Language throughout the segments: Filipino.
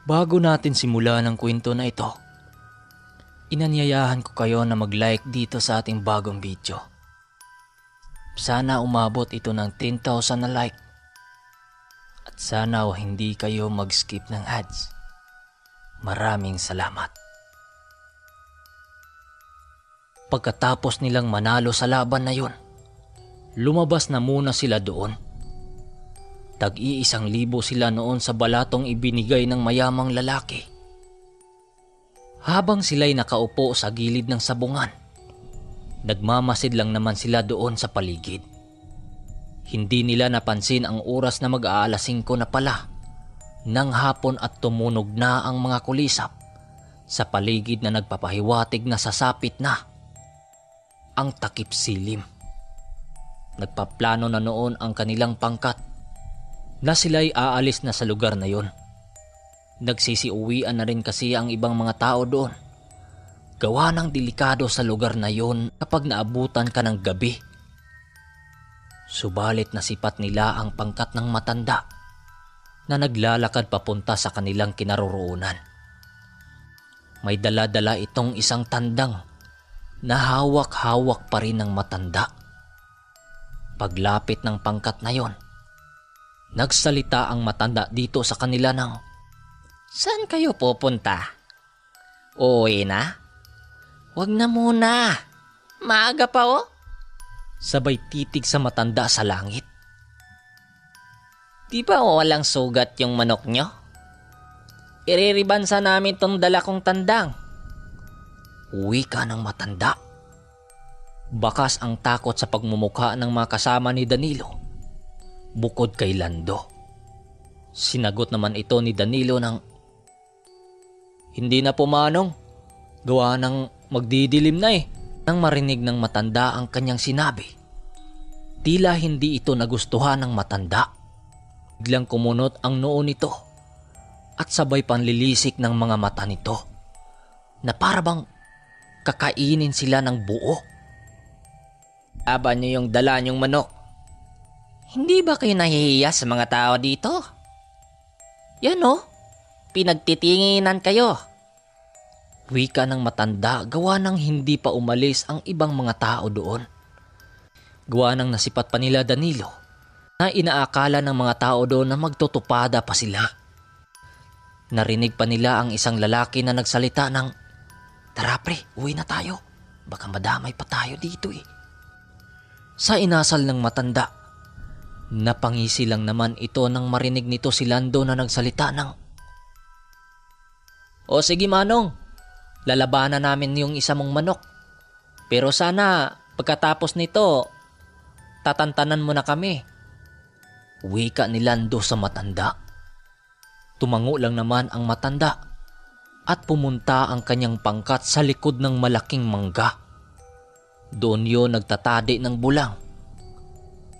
Bago natin simulan ang kwento na ito, inanyayahan ko kayo na mag-like dito sa ating bagong video. Sana umabot ito ng 10,000 na like. At sana hindi kayo mag-skip ng ads. Maraming salamat. Pagkatapos nilang manalo sa laban na yun, lumabas na muna sila doon. Tag-1,000 sila noon sa balatong ibinigay ng mayamang lalaki. Habang sila'y nakaupo sa gilid ng sabungan, nagmamasid lang naman sila doon sa paligid. Hindi nila napansin ang oras na mag-aalas 5 na pala ng hapon at tumunog na ang mga kulisap sa paligid na nagpapahiwatig na sasapit na ang takip silim. Nagpaplano na noon ang kanilang pangkat na sila'y aalis na sa lugar na yon. Nagsisiuwian na rin kasi ang ibang mga tao doon. Gawa ng delikado sa lugar na yon kapag naabutan ka ng gabi. Subalit nasipat nila ang pangkat ng matanda na naglalakad papunta sa kanilang kinaroroonan. May dala-dala itong isang tandang na hawak-hawak pa rin ng matanda. Paglapit ng pangkat na yon, nagsalita ang matanda dito sa kanila ng, "Saan kayo pupunta? Uwi na? Wag na muna. Maaga pa oh." Sabay titig sa matanda sa langit. "Di ba walang sugat yung manok nyo? Iriribansa namin tong dala kong tandang." Uwi ka ng matanda. Bakas ang takot sa pagmumukha ng mga kasama ni Danilo. Bukod kay Lando. Sinagot naman ito ni Danilo ng, "Hindi na po manong. Gawa ng magdidilim na eh." Nang marinig ng matanda ang kanyang sinabi, tila hindi ito nagustuhan ng matanda. Biglang kumunot ang noo nito at sabay panlilisik ng mga mata nito na parabang kakainin sila ng buo. "Aba niyo yung dala niyong manok. Hindi ba kayo nahihiya sa mga tao dito? Yan oh, pinagtitinginan kayo." Wika ng matanda gawa ng hindi pa umalis ang ibang mga tao doon. Gawa ng nasipat pa nila Danilo na inaakala ng mga tao doon na magtutupada pa sila. Narinig pa nila ang isang lalaki na nagsalita ng, "Tara pre, uwi na tayo. Baka madamay pa tayo dito eh." Sa inasal ng matanda, napangisi lang naman ito nang marinig nito si Lando na nagsalita ng, "O sige manong, lalabanan namin yung isa mong manok. Pero sana pagkatapos nito, tatantanan mo na kami." Wika ni Lando sa matanda. Tumango lang naman ang matanda at pumunta ang kanyang pangkat sa likod ng malaking mangga. Doon yon nagtatadi ng bulang.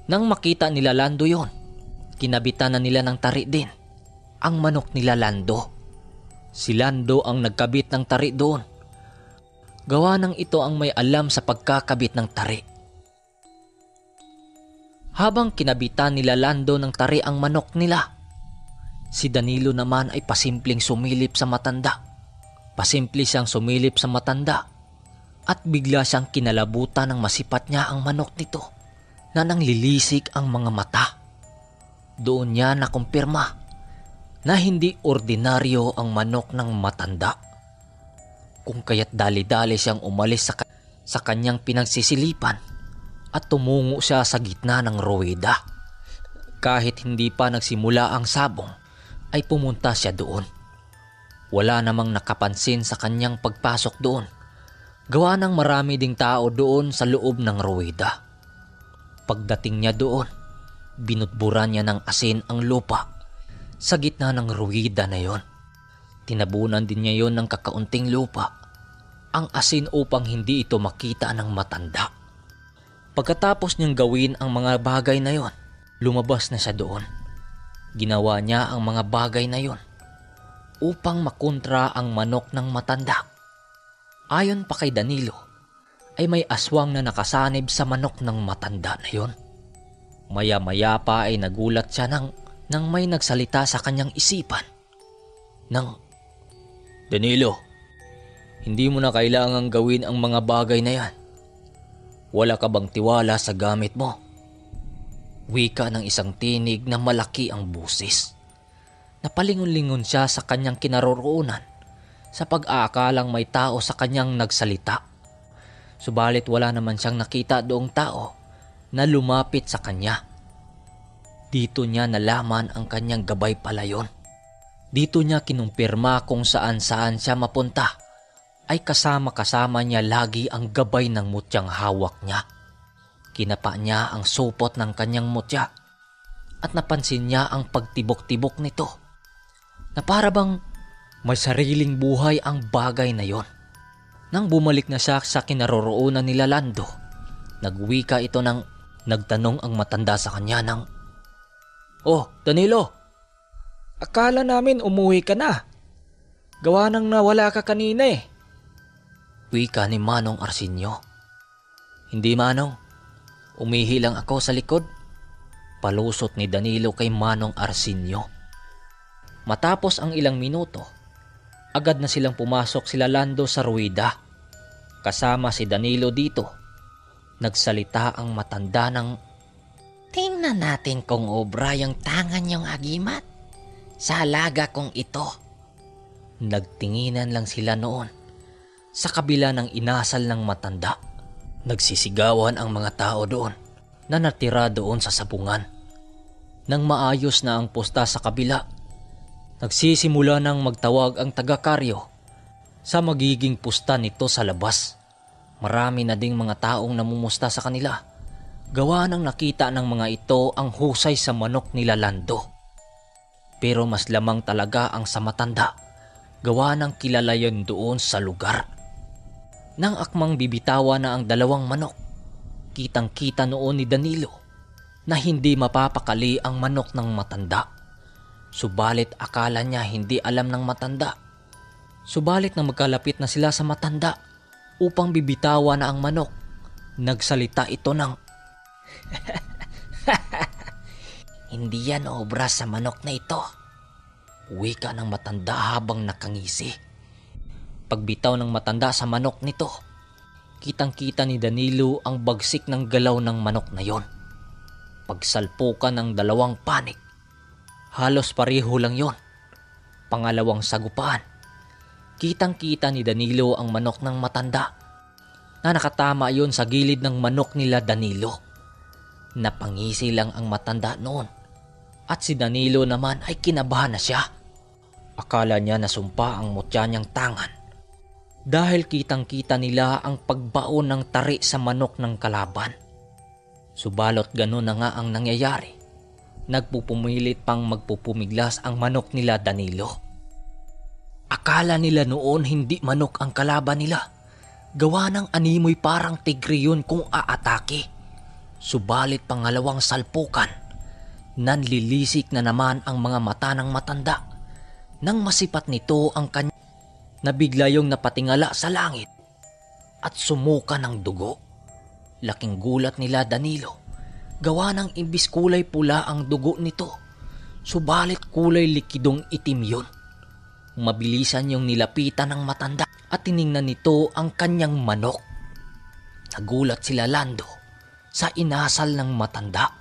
Nang makita nila Lando yon, kinabitan na nila ng tari din ang manok nila Lando. Si Lando ang nagkabit ng tari doon. Gawa ng ito ang may alam sa pagkakabit ng tari. Habang kinabitan nila Lando ng tari ang manok nila, si Danilo naman ay pasimpleng sumilip sa matanda. Pasimple siyang sumilip sa matanda at bigla siyang kinalabutan ng masipat niya ang manok nito na nanglilisik ang mga mata. Doon niya nakumpirma na hindi ordinaryo ang manok ng matanda. Kung kaya't dali-dali siyang umalis sa kanyang pinagsisilipan at tumungo siya sa gitna ng ruweda. Kahit hindi pa nagsimula ang sabong, ay pumunta siya doon. Wala namang nakapansin sa kanyang pagpasok doon. Gawa ng marami ding tao doon sa loob ng ruweda. Pagdating niya doon, binutburan niya ng asin ang lupa sa gitna ng ruwida na yon. Tinabunan din niya yon ng kakaunting lupa, ang asin upang hindi ito makita ng matanda. Pagkatapos niyang gawin ang mga bagay na yon, lumabas na siya doon. Ginawa niya ang mga bagay na yon upang makontra ang manok ng matanda. Ayon pa kay Danilo, ay may aswang na nakasanib sa manok ng matanda na yon. Maya-maya pa ay nagulat siya nang may nagsalita sa kanyang isipan. Nang, Danilo, hindi mo na kailangang gawin ang mga bagay na yan. Wala ka bang tiwala sa gamit mo? Wika ng isang tinig na malaki ang busis. Napalingon-lingon siya sa kanyang kinaroroonan sa pag-aakalang may tao sa kanyang nagsalita. Subalit wala naman siyang nakita doong tao na lumapit sa kanya. Dito niya nalaman ang kanyang gabay pala yun. Dito niya kinumpirma kung saan-saan siya mapunta ay kasama-kasama niya lagi ang gabay ng mutyang hawak niya. Kinapa niya ang supot ng kanyang mutya at napansin niya ang pagtibok-tibok nito na para bang may sariling buhay ang bagay na yon. Nang bumalik na siya sa kinaroroonan nila Lando, nagwika ito ng nagtanong ang matanda sa kanya ng, "Oh, Danilo, akala namin umuwi ka na. Gawa nang nawala ka kanina eh." Wika ni Manong Arsenio. "Hindi, Manong. Umihi lang ako sa likod." Palusot ni Danilo kay Manong Arsenio. Matapos ang ilang minuto, agad na silang pumasok sila Lando sa ruwida. Kasama si Danilo dito. Nagsalita ang matanda ng, "Tingnan natin kung obra yung tangan yung agimat sa alaga kong ito." Nagtinginan lang sila noon. Sa kabila ng inasal ng matanda, nagsisigawan ang mga tao doon na natira doon sa sabungan. Nang maayos na ang pusta sa kabila, nagsisimula ng magtawag ang taga-karyo sa magiging pusta nito sa labas. Marami na ding mga taong namumusta sa kanila. Gawa ng nakita ng mga ito ang husay sa manok nila Lando. Pero mas lamang talaga ang sa matanda. Gawa ng kilala yun doon sa lugar. Nang akmang bibitawa na ang dalawang manok, kitang-kita noon ni Danilo na hindi mapapakali ang manok ng matanda. Subalit akala niya hindi alam ng matanda. Subalit nang magkalapit na sila sa matanda upang bibitawa na ang manok, nagsalita ito ng, "Hindi yan obra sa manok na ito." Wika ng matanda habang nakangisi. Pagbitaw ng matanda sa manok nito, kitang-kita ni Danilo ang bagsik ng galaw ng manok na yon. Pagsalpukan ng dalawang panik, halos pareho lang yon. Pangalawang sagupaan, kitang-kita ni Danilo ang manok ng matanda na nakatama yon sa gilid ng manok nila Danilo. Napangisi lang ang matanda noon at si Danilo naman ay kinabahan na siya. Akala niya nasumpa ang mutya niyang tangan dahil kitang-kita nila ang pagbaon ng tari sa manok ng kalaban. Subalot gano'n na nga ang nangyayari. Nagpupumilit pang magpupumiglas ang manok nila Danilo. Akala nila noon hindi manok ang kalaban nila. Gawa ng animoy parang tigre yun kung aatake. Subalit pangalawang salpukan, nanlilisik na naman ang mga mata ng matanda. Nang masipat nito ang kanya, nabigla yung napatingala sa langit at sumuka ng dugo. Laking gulat nila Danilo. Gawa ng imbis kulay pula ang dugo nito, subalit kulay likidong itim yun. Mabilisan yung nilapitan ng matanda at tiningnan nito ang kanyang manok. Nagulat sila Lando sa inasal ng matanda.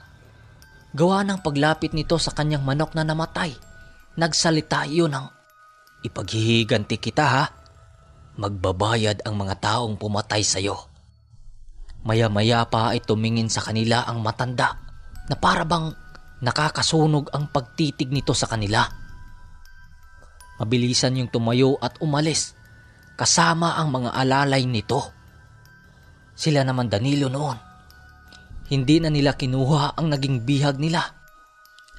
Gawa ng paglapit nito sa kanyang manok na namatay, nagsalita iyon ng, "Ipaghihiganti kita ha. Magbabayad ang mga taong pumatay sa'yo." Maya-maya pa ay tumingin sa kanila ang matanda na para bang nakakasunog ang pagtitig nito sa kanila. Mabilisan yung tumayo at umalis kasama ang mga alalay nito. Sila naman Danilo noon, hindi na nila kinuha ang naging bihag nila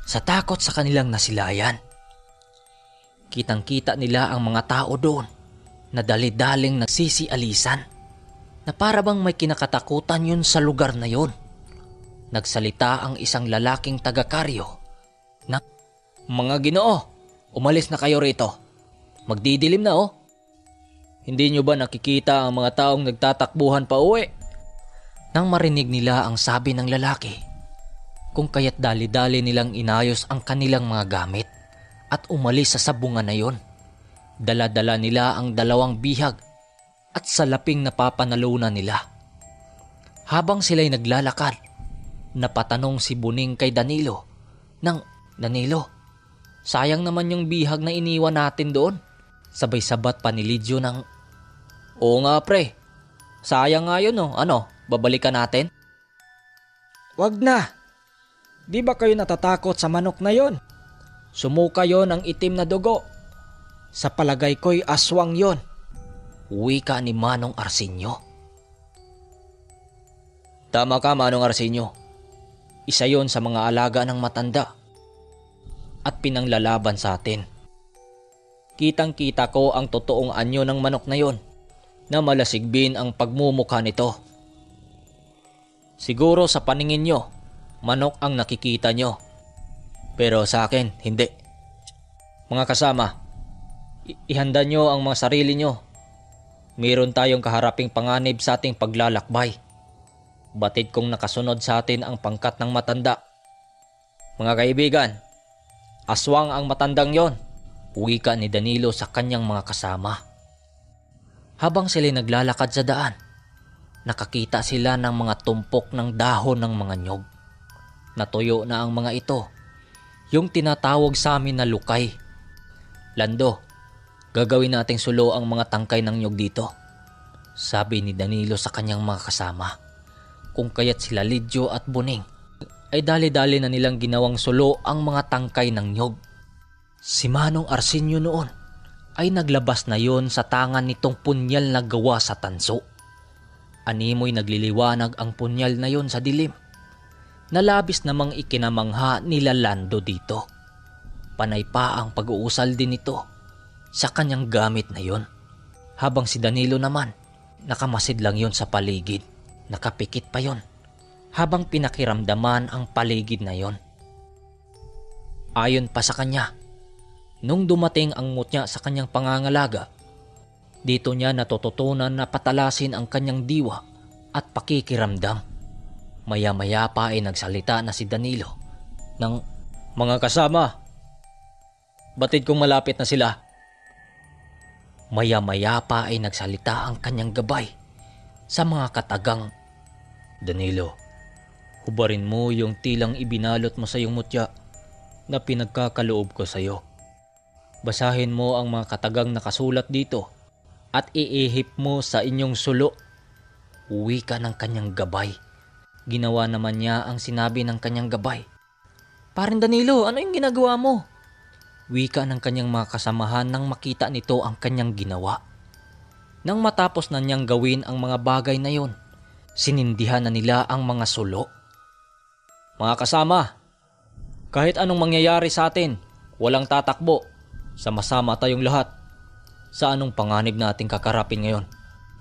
sa takot sa kanilang nasilayan. Kitang-kita nila ang mga tao doon na dali-daling nagsisialisan na para bang may kinakatakutan yun sa lugar na yun. Nagsalita ang isang lalaking taga-karyo na, "Mga Ginoo, umalis na kayo rito. Magdidilim na oh. Hindi nyo ba nakikita ang mga taong nagtatakbuhan pa uwi?" Nang marinig nila ang sabi ng lalaki, kung kaya't dali-dali nilang inayos ang kanilang mga gamit at umalis sa sabungan na yon. Dala-dala nila ang 2 bihag at salaping napapanalunan nila. Habang sila'y naglalakad, napatanong si Buning kay Danilo nang, "Danilo, sayang naman yung bihag na iniwan natin doon." Sabay sabat pa ni Lidyo ng, "Oo nga pre, sayang nga yun oh. Ano, babalikan natin?" Wag na. Di ba kayo natatakot sa manok na yon? Sumuka yon ng itim na dugo. Sa palagay ko'y aswang yon. Wika ni Manong Arsenio. "Tama ka, Manong Arsenio. Isa yon sa mga alaga ng matanda at pinanglalaban sa atin. Kitang-kita ko ang totoong anyo ng manok na yon na malasigbin ang pagmumukha nito. Siguro sa paningin nyo, manok ang nakikita nyo. Pero sa akin, hindi. Mga kasama, ihanda nyo ang mga sarili nyo. Mayroon tayong kaharaping panganib sa ating paglalakbay. Batid kong nakasunod sa atin ang pangkat ng matanda. Mga kaibigan, aswang ang matandang yon," wika ni Danilo sa kanyang mga kasama. Habang sila naglalakad sa daan, nakakita sila ng mga tumpok ng dahon ng mga nyog. Natuyo na ang mga ito, yung tinatawag sa amin na lukay. "Lando, gagawin nating sulo ang mga tangkay ng nyog dito," sabi ni Danilo sa kanyang mga kasama. Kung kaya't sila Lidyo at Buning ay dali-dali na nilang ginawang sulo ang mga tangkay ng nyog. Si Manong Arsenio noon ay naglabas na yon sa tangan nitong punyal na gawa sa tanso. Animoy nagliliwanag ang punyal na yon sa dilim. Nalabis namang ikinamangha nila Lando dito. Panay pa ang pag-uusal din ito sa kanyang gamit na yon. Habang si Danilo naman, nakamasid lang yon sa paligid. Nakapikit pa yon habang pinakiramdaman ang paligid na yon. Ayon pa sa kanya, nung dumating ang mutya sa kanyang pangangalaga, dito niya natututunan na patalasin ang kanyang diwa at pakikiramdam. Maya-maya pa ay nagsalita na si Danilo ng, "Mga kasama, batid kong malapit na sila." Maya-maya pa ay nagsalita ang kanyang gabay sa mga katagang, "Danilo, hubarin mo yung tilang ibinalot mo sa iyong mutya na pinagkakaloob ko sa iyo. Basahin mo ang mga katagang nakasulat dito at iihip mo sa inyong sulo." Wika ng kanyang gabay. Ginawa naman niya ang sinabi ng kanyang gabay. "Paring Danilo, ano yung ginagawa mo?" Wika ng kanyang mga kasamahan nang makita nito ang kanyang ginawa. Nang matapos na niyang gawin ang mga bagay na yon, sinindihan na nila ang mga sulo. "Mga kasama, kahit anong mangyayari sa atin, walang tatakbo. Sama-sama tayong lahat. Sa anong panganib nating kakarapin ngayon?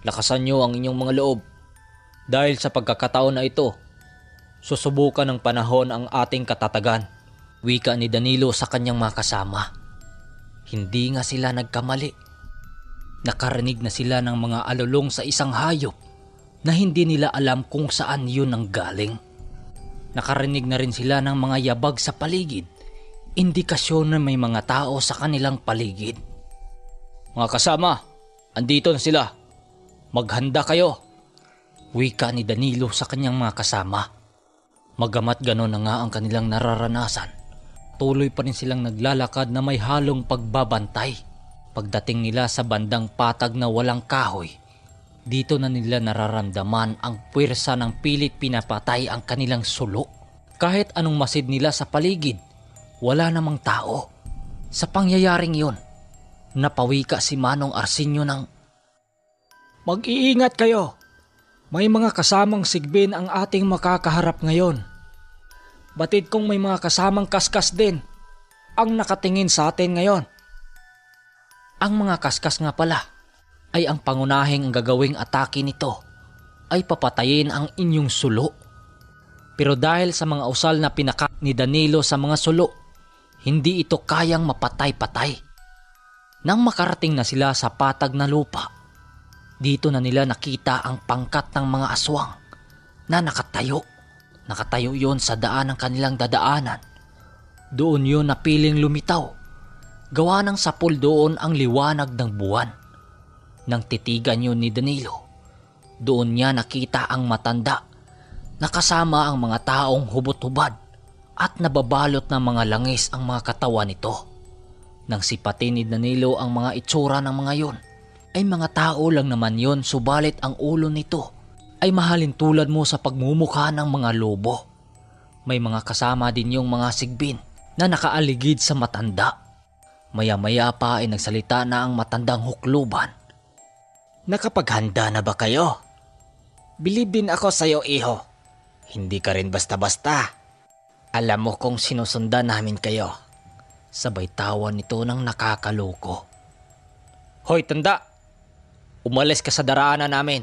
Lakasan niyo ang inyong mga loob. Dahil sa pagkakataon na ito, susubukan ng panahon ang ating katatagan." Wika ni Danilo sa kanyang mga kasama. Hindi nga sila nagkamali. Nakarinig na sila ng mga alulong sa isang hayop na hindi nila alam kung saan yun ang galing. Nakarinig na rin sila ng mga yabag sa paligid, indikasyon na may mga tao sa kanilang paligid. "Mga kasama, andito na sila. Maghanda kayo," wika ni Danilo sa kanyang mga kasama. Magamat ganon na nga ang kanilang nararanasan, tuloy pa rin silang naglalakad na may halong pagbabantay. Pagdating nila sa bandang patag na walang kahoy, dito na nila nararamdaman ang puwersa ng pilit pinapatay ang kanilang sulo. Kahit anong masid nila sa paligid, wala namang tao. Sa pangyayaring yon, napawika si Manong Arsenio ng, Mag-iingat kayo. May mga kasamang sigbin ang ating makakaharap ngayon. Batid kong may mga kasamang kaskas din ang nakatingin sa atin ngayon. Ang mga kaskas nga pala ay ang pangunahing gagawing atake nito ay papatayin ang inyong sulo. Pero dahil sa mga usal na pinaka ni Danilo sa mga sulo, hindi ito kayang mapatay-patay. Nang makarating na sila sa patag na lupa, dito na nila nakita ang pangkat ng mga aswang na nakatayo. Nakatayo yon sa daan ng kanilang dadaanan. Doon yon napiling lumitaw Gawa ng sapul doon ang liwanag ng buwan. Nang titigan yun ni Danilo, doon niya nakita ang matanda, nakasama ang mga taong hubot-hubad at nababalot ng mga langis ang mga katawan nito. Nang sipatin ni Danilo ang mga itsura ng mga yon, ay mga tao lang naman yon, subalit ang ulo nito ay mahalin tulad mo sa pagmumukha ng mga lobo. May mga kasama din yung mga sigbin na nakaaligid sa matanda. Maya-maya pa ay nagsalita na ang matandang hukluban. Nakapaghanda na ba kayo? Bilib din ako sa'yo, iho. Hindi ka rin basta-basta. Alam mo kung sinusundan namin kayo. Sabay tawa nito ng nakakaloko. Hoy, tanda! Umalis ka sa daraanan namin.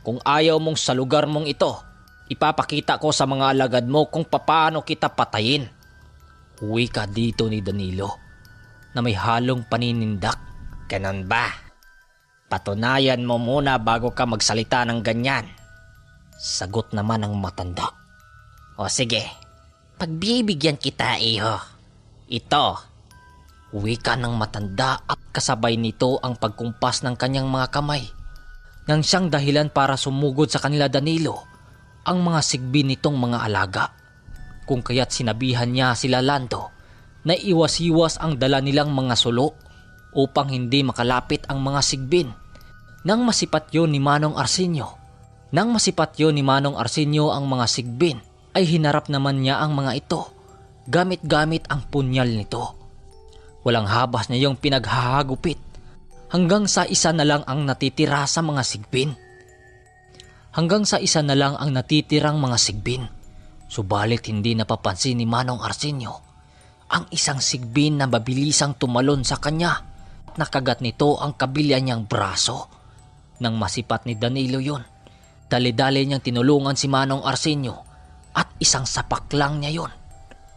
Kung ayaw mong sa lugar mong ito, ipapakita ko sa mga alagad mo kung paano kita patayin. Uwi ka dito ni Danilo na may halong paninindak. Ganon ba? Patunayan mo muna bago ka magsalita ng ganyan. Sagot naman ng matanda. O sige, pagbibigyan kita, iho. Ito. Wika ng matanda at kasabay nito ang pagkumpas ng kanyang mga kamay. Nang siyang dahilan para sumugod sa kanila Danilo ang mga sigbin nitong mga alaga. Kung kaya't sinabihan niya sila Lando na iwas-iwas ang dala nilang mga sulo upang hindi makalapit ang mga sigbin. Nang masipat yun ni Manong Arsenio ang mga sigbin, ay hinarap naman niya ang mga ito gamit-gamit ang punyal nito. Walang habas niya yung pinaghahagupit hanggang sa isa na lang ang natitira sa mga sigbin. Subalit hindi napapansin ni Manong Arsenio ang isang sigbin na mabilisang tumalon sa kanya. Nakagat nito ang kabilya niyang braso. Nang masipat ni Danilo yun, dali-dali niyang tinulungan si Manong Arsenio at isang sapak lang niya yun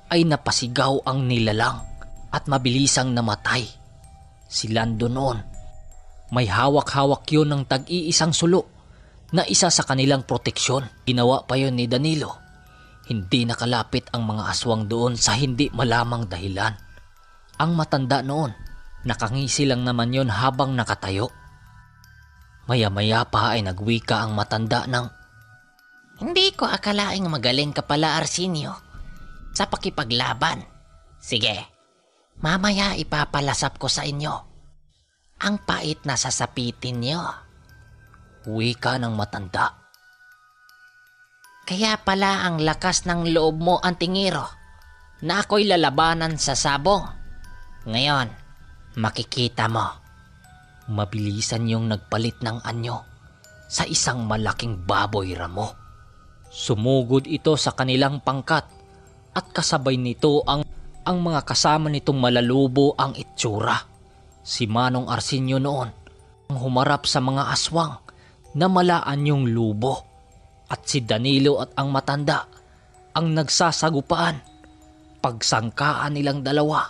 ay napasigaw ang nilalang at mabilisang namatay. Si Lando noon, may hawak-hawak yun ng tag-iisang sulo na isa sa kanilang proteksyon. Ginawa pa yun ni Danilo. Hindi nakalapit ang mga aswang doon sa hindi malamang dahilan. Ang matanda noon, nakangisi lang naman yon habang nakatayo. Maya-maya pa ay nagwika ang matanda ng, Hindi ko akalaing magaling ka pala, Arsenio, sa pakipaglaban. Sige, mamaya ipapalasap ko sa inyo ang pait na sasapitin niyo. Wika ng matanda. Kaya pala ang lakas ng loob mo, Antingero, na ako'y lalabanan sa sabong. Ngayon, makikita mo. Mabilisan yung nagpalit ng anyo sa isang malaking baboy ramo. Sumugod ito sa kanilang pangkat at kasabay nito ang mga kasama nitong malalubo ang itsura. Si Manong Arsenio noon ang humarap sa mga aswang na malaan yung lubo at si Danilo at ang matanda ang nagsasagupaan. Pagsangkaan nilang dalawa,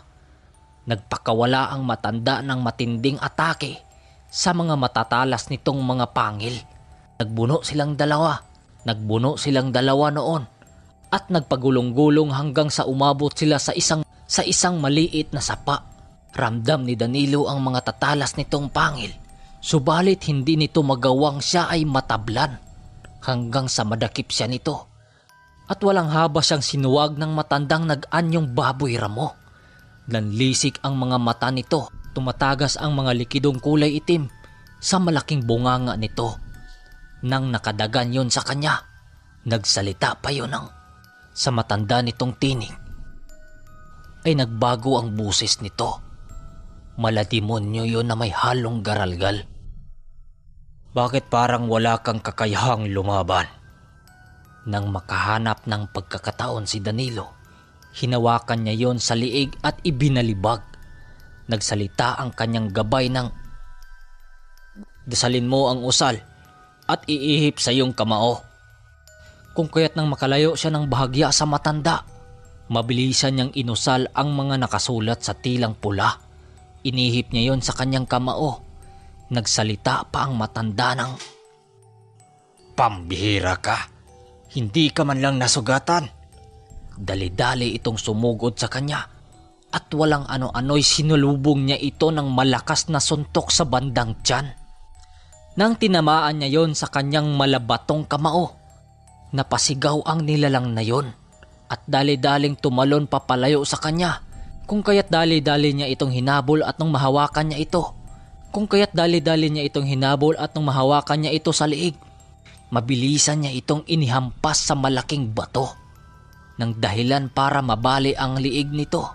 nagpakawala ang matanda ng matinding atake sa mga matatalas nitong mga pangil. Nagbuno silang dalawa noon at nagpagulong-gulong hanggang sa umabot sila sa isang maliit na sapa. Ramdam ni Danilo ang mga tatalas nitong pangil, subalit hindi nito magawang siya ay matablan hanggang sa madakip siya nito. At walang haba siyang sinuwag ng matandang nag-anyong baboy ramo. Nanlisik ang mga mata nito, tumatagas ang mga likidong kulay itim sa malaking bunganga nito. Nang nakadagan yon sa kanya, nagsalita pa yon sa matanda nitong tinig. Ay nagbago ang buses nito. Malademonyo yon na may halong garalgal. Bakit parang wala kang kakayahang lumaban? Nang makahanap ng pagkakataon si Danilo, hinawakan niya yon sa liig at ibinalibag. Nagsalita ang kanyang gabay ng, Dasalin mo ang usal at iihip sa iyong kamao. Kung kaya't nang makalayo siya ng bahagya sa matanda, mabilisan niyang inusal ang mga nakasulat sa tilang pula. Inihip niya yon sa kanyang kamao. Nagsalita pa ang matanda ng, Pambihira ka. Hindi ka man lang nasugatan. Dali-dali itong sumugod sa kanya at walang ano-ano'y sinulubong niya ito ng malakas na suntok sa bandang tiyan. Nang tinamaan niya yon sa kanyang malabatong kamao, napasigaw ang nilalang na yon at dali-daling tumalon papalayo sa kanya, kung kaya't dali-dali niya itong hinabol at nung mahawakan niya ito. Sa liig, mabilisan niya itong inihampas sa malaking bato ng dahilan para mabali ang liig nito.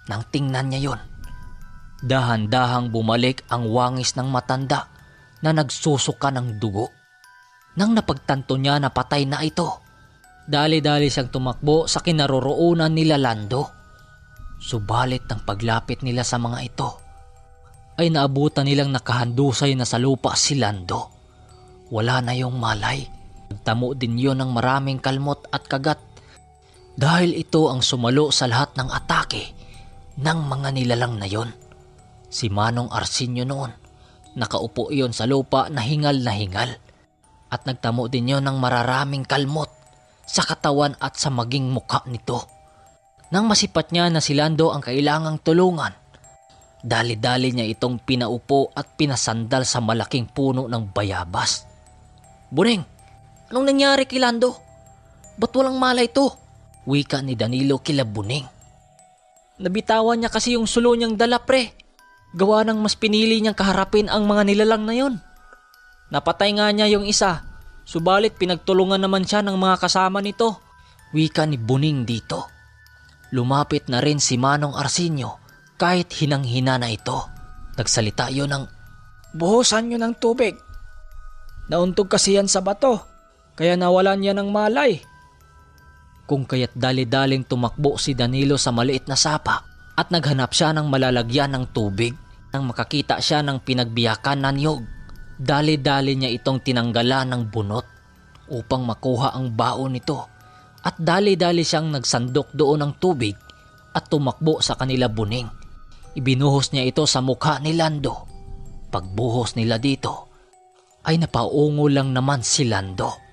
Nang tingnan niya yon, dahan-dahang bumalik ang wangis ng matanda na nagsusuka ng dugo. Nang napagtanto niya na patay na ito, dali-dali siyang tumakbo sa kinaroroonan nila Lando. Subalit ng paglapit nila sa mga ito, ay naabutan nilang nakahandusay na sa lupa si Lando. Wala na yung malay. Nagtamo din yon ng maraming kalmot at kagat dahil ito ang sumalo sa lahat ng atake ng mga nilalang na yon. Si Manong Arsenio noon, nakaupo iyon sa lupa na hingal at nagtamo din yon ng mararaming kalmot sa katawan at sa maging mukha nito. Nang masipat niya na si Lando ang kailangang tulungan, dali-dali niya itong pinaupo at pinasandal sa malaking puno ng bayabas. "Buneng, anong nangyari kay Lando? Ba't walang malay to?" wika ni Danilo kila Buneng. "Nabitawan niya kasi yung sulo niyang dala, pre. Gawa ng mas pinili niyang kaharapin ang mga nilalang na yon. Napatay nga niya yung isa, subalit pinagtulungan naman siya ng mga kasama nito," wika ni Buneng dito. Lumapit na rin si Manong Arsenio kahit hinang-hina na ito. Nagsalita yun ng, "Buhusan nyo ng tubig. Nauntog kasi yan sa bato, kaya nawalan yan ng malay." Kung kaya't dali-daling tumakbo si Danilo sa maliit na sapa at naghanap siya ng malalagyan ng tubig. Nang makakita siya ng pinagbiyakan na niyog, dali-dali niya itong tinanggalan ng bunot upang makuha ang baon nito at dali-dali siyang nagsandok doon ng tubig at tumakbo sa kanila Buneng. Ibinuhos niya ito sa mukha ni Lando. Pagbuhos nila dito ay napaungo lang naman si Lando.